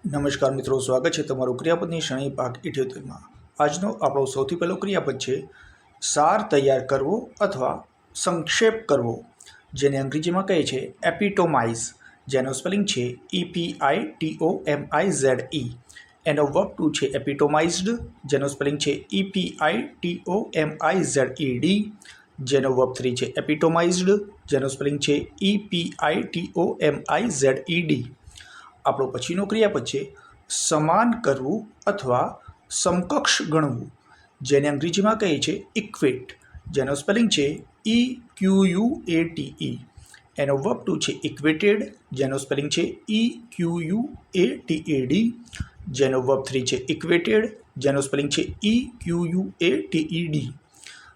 નમસ્કાર મિત્રો, સ્વાગત છે તમારું ક્રિયાપદની શ્રેણી ભાગ 78માં। આજનો આપણો સૌથી પહેલો ક્રિયાપદ છે સાર તૈયાર કરવો અથવા સંક્ષેપ કરવો, જેને અંગ્રેજીમાં કહે છે એપિટોમાઇઝ, જેનો સ્પેલિંગ છે EPITOMIZE। એનો વર્બ ટુ છે એપિટોમાઇઝડ, જેનો સ્પેલિંગ છે EPITOMIZED। જેનો વર્બ 3 છે એપિટોમાઇઝડ, જેનો સ્પેલિંગ છે EPITOMIZED। આપણો પછીનો ક્રિયાપદ છે સમાન કરવું અથવા સમકક્ષ ગણવું, જેને અંગ્રેજીમાં કહે છે ઇક્વેટ, જેનો સ્પેલિંગ છે EQUATE। એનો વર્બ ટુ છે ઇક્વેટેડ, જેનો સ્પેલિંગ છે EQUATED। જેનો વર્બ 3 છે ઇક્વેટેડ, જેનો સ્પેલિંગ છે EQUATED।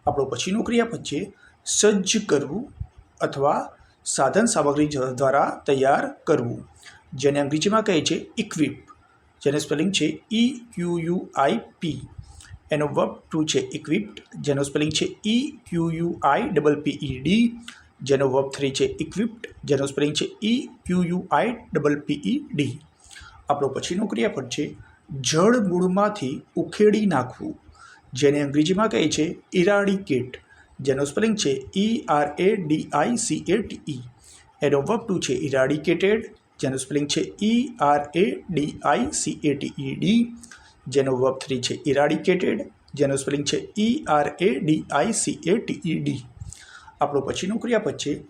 આપણો પછીનો ક્રિયાપદ છે સજ્જ કરવું અથવા સાધન સામગ્રી દ્વારા તૈયાર કરવું, જેને અંગ્રેજીમાં કહે છે ઇક્વિપ, જેને સ્પેલિંગ છે EQUIP। એનો વર્બ ટુ છે ઇક્વિપ્ડ, જેનો સ્પેલિંગ છે EQUIPPED। જેનો વર્બ 3 છે ઇક્વિપ્ડ, જેનો સ્પેલિંગ છે EQUIPPED। આપણો પછીનો ક્રિયાપદ છે જળ મૂળમાંથી ઉખેડી નાખવું, જેને અંગ્રેજીમાં કહે છે ઇરાડિકેટ, જેનો સ્પેલિંગ છે ERADICATE। એનો વર્બ ટુ છે ઇરાડિકેટેડ, જેનું સ્પેલિંગ છે ERADICATED। જેનો વર્બ 3 છે ઇરાડિકેટેડ, જેનું સ્પેલિંગ છે ERADICATED। આપણો પછીનો ક્રિયાપદ છે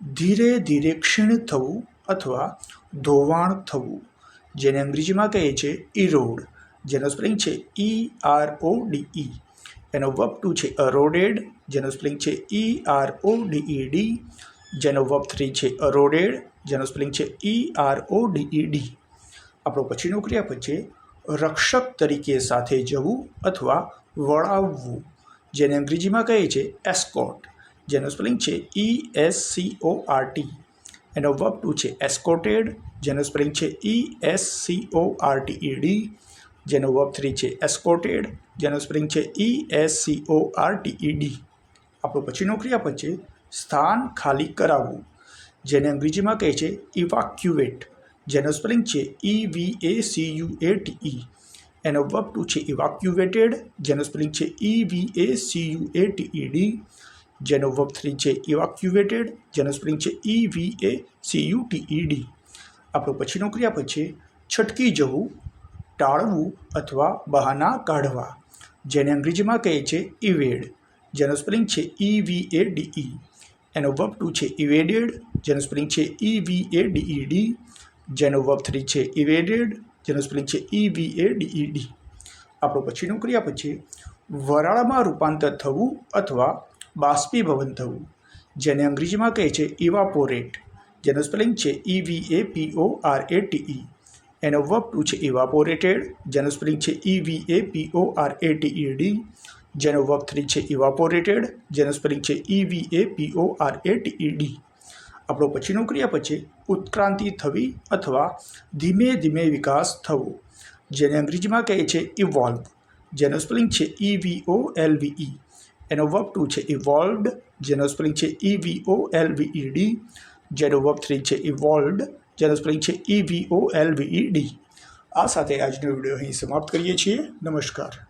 ધીરે ધીરે ક્ષીણ થવું અથવા ધોવાણ થવું, જેને અંગ્રેજીમાં કહે છે ઇરોડ, જેનો સ્પેલિંગ છે ERODE। એનો વર્બ ટુ છે અરોડેડ, જેનો સ્પેલિંગ છે ERODED। જેનો વર્બ 3 છે અરોડેડ, જેનો સ્પેલિંગ છે ERODED। આપણો પછીનો ક્રિયાપદ છે રક્ષક તરીકે સાથે જવું અથવા વળાવવું, જેને અંગ્રેજીમાં કહે છે એસ્કોર્ટ, જેનો સ્પેલિંગ છે ESCORT। એનો વર્બ ટુ છે એસ્કોર્ટેડ, જેનો સ્પેલિંગ છે ESCORTED। જેનો વર્બ 3 છે એસ્કોર્ટેડ, જેનો સ્પેલિંગ છે ESCORTED। આપણો પછીનો ક્રિયાપદ છે સ્થાન ખાલી કરાવવું, જેને અંગ્રેજીમાં કહે છે ઇવાક્યુએટ, જેનો સ્પેલિંગ છે EVACUATE। એનો વર્બ ટુ છે ઇવાક્યુએટેડ, જેનો સ્પેલિંગ છે EVACUATED। જેનો વર્બ 3 છે ઇવાક્યુએટેડ, જેનો સ્પેલિંગ છે EVACUTED। આપણો પછીનો ક્રિયાપદ છે છટકી જવું, ટાળવું અથવા બહાના કાઢવા, જેને અંગ્રેજીમાં કહે છે ઇવેડ, જેનો સ્પેલિંગ છે EVADE। એનો વર્બ ટુ છે ઇવેડેડ, જેનો સ્પેલિંગ છે EVADED। જેનો વર્બ 3 છે ઇવેડેડ, જેનો સ્પેલિંગ છે EVADED। આપણો પછીનો ક્રિયાપદ છે વરાળમાં રૂપાંતર થવું અથવા બાષ્પીભવન થવું, જેને અંગ્રેજીમાં કહે છે ઇવાપોરેટ, જેનો સ્પેલિંગ છે EVAPORATE। એનો વર્બ ટુ છે ઇવાપોરેટેડ, જેનો સ્પેલિંગ છે EVAPORATED। જેનો વર્બ 3 છે ઇવાપોરેટેડ, જેનો સ્પેલિંગ છે EVAPORATED। આપણો પછીનો ક્રિયાપદ છે ઉત્ક્રાંતિ થવી અથવા ધીમે ધીમે વિકાસ થવો, જેને અંગ્રેજીમાં કહે છે ઇવોલ્વ, જેનો સ્પેલિંગ છે EVOLVE। એનો વર્બ ટુ છે ઇવોલ્વડ, જેનો સ્પેલિંગ છે EVOLVED। જેનો વર્બ 3 છે ઇવોલ્વડ, જેનો સ્પેલિંગ છે EVOLVED। આ સાથે આજનો વિડીયો અહીં સમાપ્ત કરીએ છીએ। નમસ્કાર।